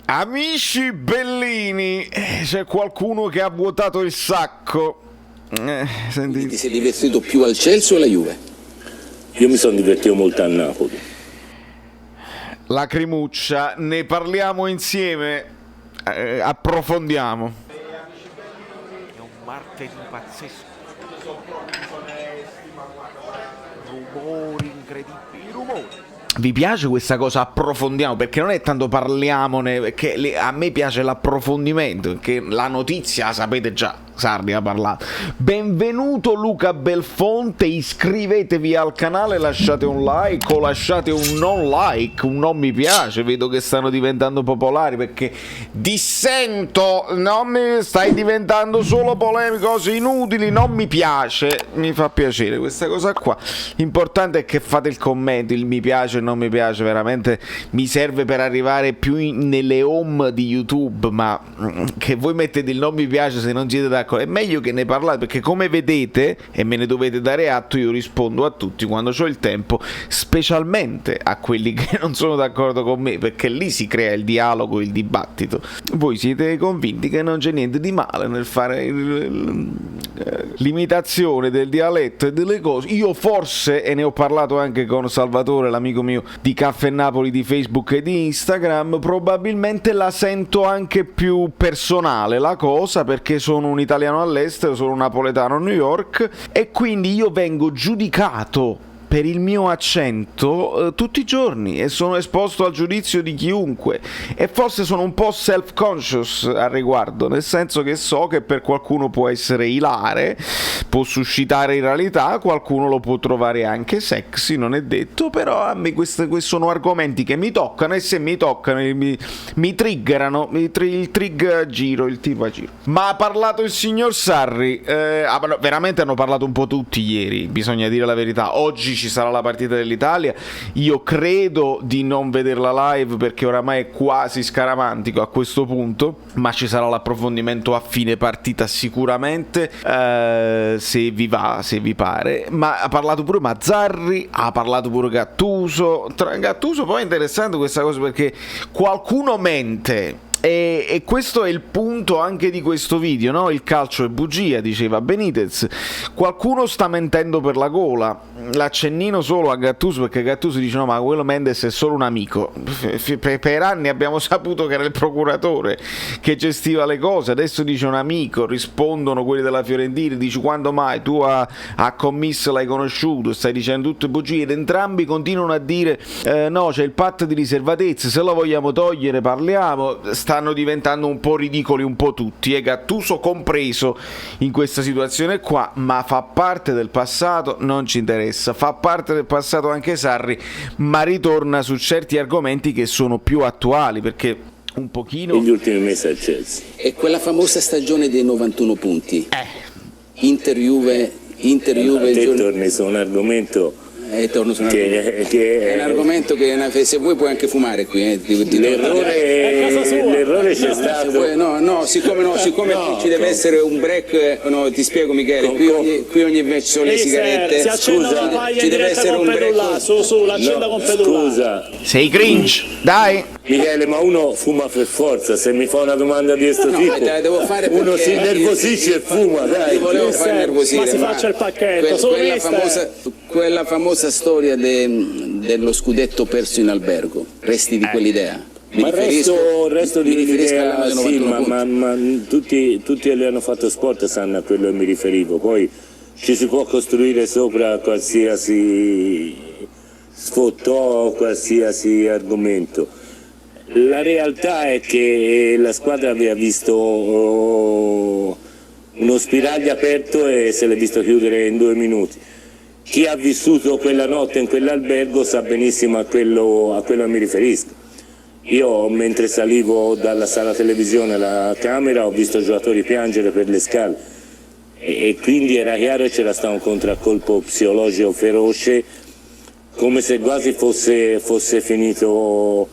Amici bellini, c'è qualcuno che ha vuotato il sacco. Senti. Ti sei divertito più al Chelsea o alla Juve? Io mi sono divertito molto a Napoli. Lacrimuccia, ne parliamo insieme, approfondiamo. È un martedì pazzesco. Rumori incredibili, rumori. Vi piace questa cosa? Approfondiamo, perché non è tanto parliamone, perché a me piace l'approfondimento, perché la notizia sapete già, Sarri ha parlato. Benvenuto Luca Belfonte, iscrivetevi al canale, lasciate un like o lasciate un non like, un non mi piace, vedo che stanno diventando popolari perché dissento, non mi stai diventando solo polemiche, cose inutili, non mi piace, mi fa piacere questa cosa qua. L'importante è che fate il commento, il mi piace, non mi piace, veramente mi serve per arrivare più nelle home di YouTube, ma che voi mettete il non mi piace se non siete d'accordo, è meglio che ne parlate, perché come vedete, e me ne dovete dare atto, io rispondo a tutti quando ho il tempo, specialmente a quelli che non sono d'accordo con me, perché lì si crea il dialogo, il dibattito. Voi siete convinti che non c'è niente di male nel fare l'imitazione del dialetto e delle cose. Io forse, e ne ho parlato anche con Salvatore, l'amico mio di Caffè Napoli di Facebook e di Instagram, probabilmente la sento anche più personale la cosa, perché sono un italiano all'estero, sono un napoletano a New York e quindi io vengo giudicato per il mio accento tutti i giorni e sono esposto al giudizio di chiunque, e forse sono un po' self-conscious al riguardo, nel senso che so che per qualcuno può essere ilare, può suscitare iralità, qualcuno lo può trovare anche sexy, non è detto, però a me questi sono argomenti che mi toccano, e se mi toccano mi triggerano, il trig a giro, il tipo a giro. Ma ha parlato il signor Sarri, veramente hanno parlato un po' tutti ieri, bisogna dire la verità. Oggi ci sarà la partita dell'Italia, io credo di non vederla live perché oramai è quasi scaramantico a questo punto, ma ci sarà l'approfondimento a fine partita sicuramente, se vi va, se vi pare. Ma ha parlato pure Mazzarri, ha parlato pure Gattuso. Gattuso poi è interessante questa cosa perché qualcuno mente. E questo è il punto anche di questo video, no? Il calcio è bugia, diceva Benitez. Qualcuno sta mentendo per la gola. L'accennino solo a Gattuso, perché Gattuso dice no, ma quello Mendes è solo un amico. Per anni abbiamo saputo che era il procuratore che gestiva le cose, adesso dice un amico. Rispondono quelli della Fiorentina, dice quando mai tu a commisso l'hai conosciuto, stai dicendo tutte bugie, ed entrambi continuano a dire no, c'è il patto di riservatezza, se lo vogliamo togliere parliamo. Stanno diventando un po' ridicoli un po' tutti, e Gattuso compreso in questa situazione qua, ma fa parte del passato, non ci interessa. Fa parte del passato anche Sarri, ma ritorna su certi argomenti che sono più attuali, perché un pochino negli ultimi mesi al Chelsea. E quella famosa stagione dei 91 punti, Inter-Juve te torni su un argomento è un argomento che se vuoi puoi anche fumare qui, l'errore c'è stato. Siccome ci deve essere un break, ti spiego Michele, qui ogni invece sono le sigarette, ci deve essere un break. Scusa, sei cringe, dai. Michele, ma uno fuma per forza, se mi fa una domanda di questo tipo uno si innervosisce e fuma, dai. Volevo fare nervosire, ma si faccia il pacchetto, quella famosa storia dello scudetto perso in albergo, resti di quell'idea? Ma il resto di l'idea sì, ma tutti che hanno fatto sport sanno a quello che mi riferivo. Poi ci si può costruire sopra qualsiasi sfottò, qualsiasi argomento. La realtà è che la squadra aveva visto uno spiraglio aperto e se l'è visto chiudere in 2 minuti. Chi ha vissuto quella notte in quell'albergo sa benissimo a quello mi riferisco. Io mentre salivo dalla sala televisione alla camera ho visto giocatori piangere per le scale e quindi era chiaro che c'era stato un contraccolpo psicologico feroce, come se quasi fosse finito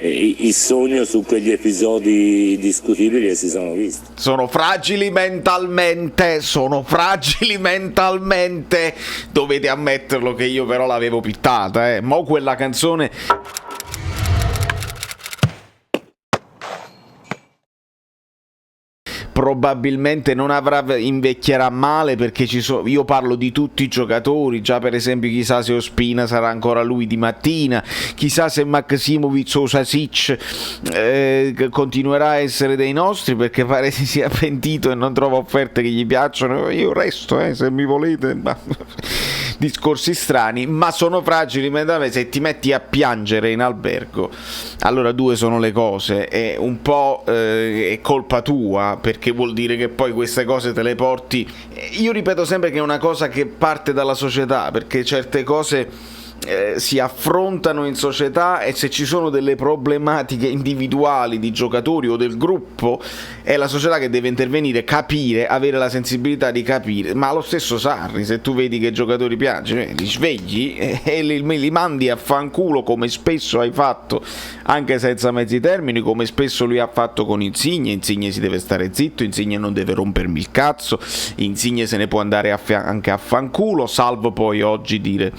il sogno su quegli episodi discutibili che si sono visti. Sono fragili mentalmente, dovete ammetterlo che io però l'avevo pittata, mo quella canzone probabilmente non invecchierà male, perché io parlo di tutti i giocatori, già per esempio chissà se Ospina sarà ancora lui di mattina, chissà se Maksimovic o Sasic continuerà a essere dei nostri, perché pare si sia pentito e non trova offerte che gli piacciono. Io resto, se mi volete, discorsi strani, ma sono fragili mentalmente. Se ti metti a piangere in albergo, allora due sono le cose, è un po' è colpa tua, perché vuol dire che poi queste cose te le porti. Io ripeto sempre che è una cosa che parte dalla società, perché certe cose si affrontano in società, e se ci sono delle problematiche individuali di giocatori o del gruppo, è la società che deve intervenire, capire, avere la sensibilità di capire. Ma lo stesso Sarri, se tu vedi che i giocatori piangono, li svegli e li mandi a fanculo, come spesso hai fatto, anche senza mezzi termini, come spesso lui ha fatto con Insigne. Insigne si deve stare zitto, Insigne non deve rompermi il cazzo, Insigne se ne può andare anche a fanculo, salvo poi oggi dire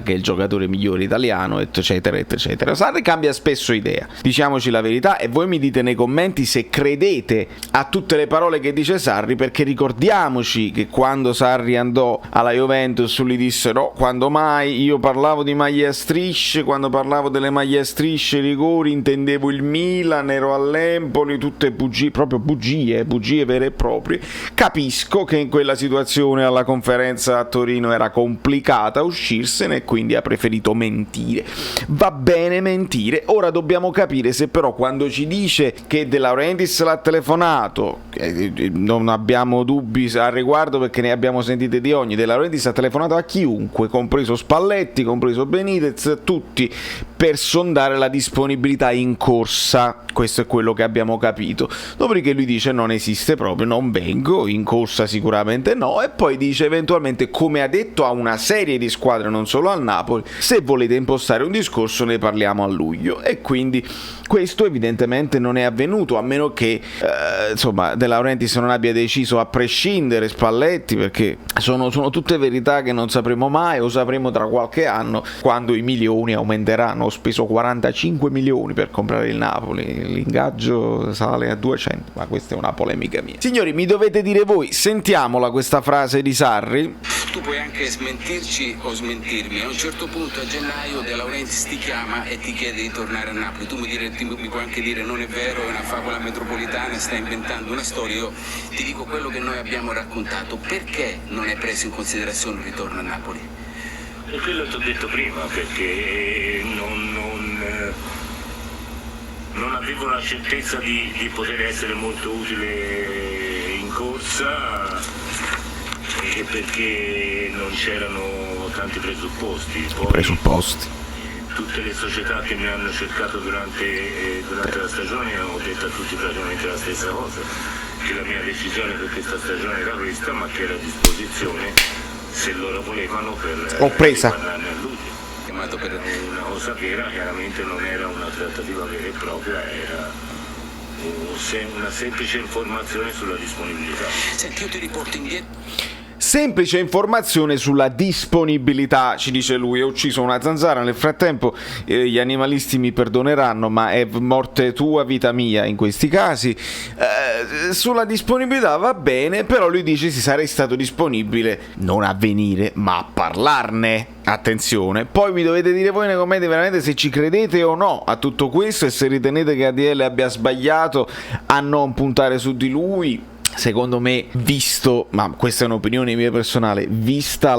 che il giocatore migliore italiano, eccetera eccetera. Sarri cambia spesso idea, diciamoci la verità, e voi mi dite nei commenti se credete a tutte le parole che dice Sarri, perché ricordiamoci che quando Sarri andò alla Juventus lui disse: no, quando mai io parlavo di maglie a strisce, quando parlavo delle maglie a strisce, rigori, intendevo il Milan, ero all'Empoli, tutte bugie, proprio bugie vere e proprie. Capisco che in quella situazione alla conferenza a Torino era complicata uscirsene, e quindi ha preferito mentire. Va bene mentire, ora dobbiamo capire se però quando ci dice che De Laurentiis l'ha telefonato, non abbiamo dubbi al riguardo perché ne abbiamo sentite di ogni, De Laurentiis ha telefonato a chiunque, compreso Spalletti, compreso Benitez, tutti, per sondare la disponibilità in corsa. Questo è quello che abbiamo capito. Dopodiché lui dice: non esiste proprio, non vengo, in corsa sicuramente no, e poi dice eventualmente, come ha detto a una serie di squadre, non solo al Napoli, se volete impostare un discorso ne parliamo a luglio. E quindi questo evidentemente non è avvenuto, a meno che insomma De Laurentiis non abbia deciso a prescindere Spalletti, perché sono tutte verità che non sapremo mai, o sapremo tra qualche anno, quando i milioni aumenteranno. Ho speso 45 milioni per comprare il Napoli, l'ingaggio sale a 200, ma questa è una polemica mia. Signori, mi dovete dire voi, sentiamola questa frase di Sarri. Tu puoi anche smentirci o smentirmi. A un certo punto a gennaio De Laurentiis ti chiama e ti chiede di tornare a Napoli. Tu mi puoi anche dire: non è vero, è una favola metropolitana, stai inventando una storia. Io ti dico quello che noi abbiamo raccontato. Perché non hai preso in considerazione il ritorno a Napoli? E quello ti ho detto prima, perché non avevo la certezza di poter essere molto utile in corsa, e perché non c'erano tanti presupposti. Poi, tutte le società che mi hanno cercato durante la stagione ho detto a tutti praticamente la stessa cosa, che la mia decisione per questa stagione era questa, ma che era a disposizione se loro volevano per parlarne a luglio. Una cosa vera, chiaramente non era una trattativa vera e propria, era una semplice informazione sulla disponibilità. Senti, io ti riporto indietro. Semplice informazione sulla disponibilità, ci dice lui. Ho ucciso una zanzara, nel frattempo gli animalisti mi perdoneranno, ma è morte tua, vita mia in questi casi. Sulla disponibilità va bene, però lui dice: si sarei stato disponibile non a venire ma a parlarne. Attenzione, poi mi dovete dire voi nei commenti veramente se ci credete o no a tutto questo, e se ritenete che ADL abbia sbagliato a non puntare su di lui. Secondo me, visto, ma questa è un'opinione mia personale, vista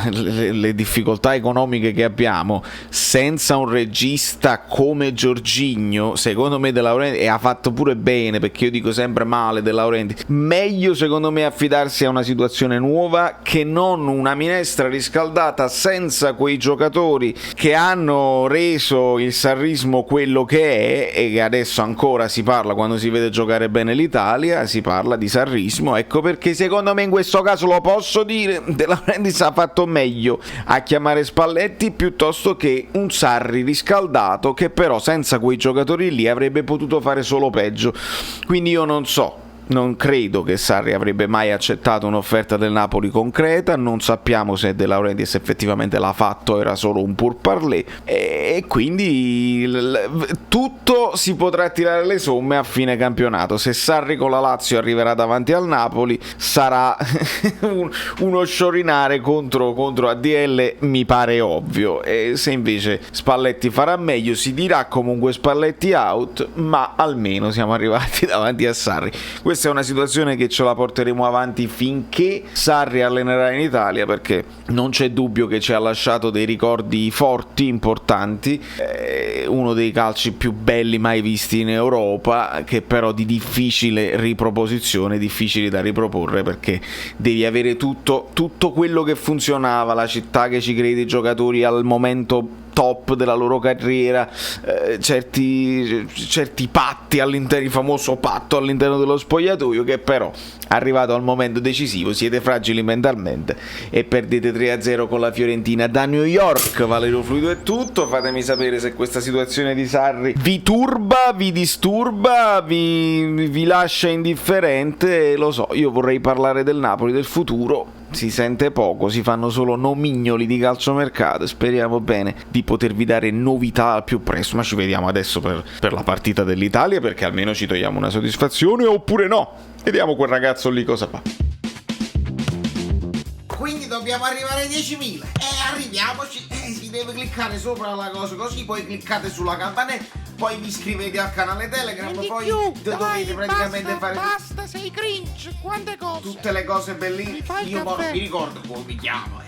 le difficoltà economiche che abbiamo, senza un regista come Jorginho, secondo me De Laurentiis, e ha fatto pure bene, perché io dico sempre male De Laurentiis, meglio secondo me affidarsi a una situazione nuova che non una minestra riscaldata senza quei giocatori che hanno reso il sarrismo quello che è, e che adesso ancora si parla, quando si vede giocare bene l'Italia, si parla di sarrismo. Ecco perché secondo me in questo caso, lo posso dire, De Laurentiis ha fatto meglio a chiamare Spalletti piuttosto che un Sarri riscaldato, che però senza quei giocatori lì avrebbe potuto fare solo peggio. Quindi io non so non credo che Sarri avrebbe mai accettato un'offerta del Napoli concreta, non sappiamo se De Laurentiis effettivamente l'ha fatto, era solo un pourparlers, e quindi tutto si potrà tirare le somme a fine campionato. Se Sarri con la Lazio arriverà davanti al Napoli sarà uno sciorinare contro ADL, mi pare ovvio, e se invece Spalletti farà meglio si dirà comunque Spalletti out, ma almeno siamo arrivati davanti a Sarri. Questa è una situazione che ce la porteremo avanti finché Sarri allenerà in Italia, perché non c'è dubbio che ci ha lasciato dei ricordi forti, importanti, uno dei calci più belli mai visti in Europa, che però di difficile riproposizione, difficili da riproporre, perché devi avere tutto quello che funzionava, la città che ci crede, i giocatori al momento top della loro carriera, certi patti all'interno, il famoso patto all'interno dello spogliatoio, che però arrivato al momento decisivo siete fragili mentalmente e perdete 3-0 con la Fiorentina. Da New York, Valerio Fluido è tutto. Fatemi sapere se questa situazione di Sarri vi turba, vi disturba, vi lascia indifferente. Lo so, io vorrei parlare del Napoli, del futuro. Si sente poco, si fanno solo nomignoli di calciomercato. Speriamo bene di potervi dare novità al più presto, ma ci vediamo adesso per la partita dell'Italia, perché almeno ci togliamo una soddisfazione, oppure no. Vediamo quel ragazzo lì cosa fa. Quindi dobbiamo arrivare ai 10.000. Arriviamoci. Si deve cliccare sopra la cosa, così poi cliccate sulla campanella, poi vi iscrivete al canale Telegram, poi dovete praticamente fare Basta, sei cringe, quante cose. tutte le cose bellissime. Mi fai il Io caffè. mi ricordo come mi chiamo.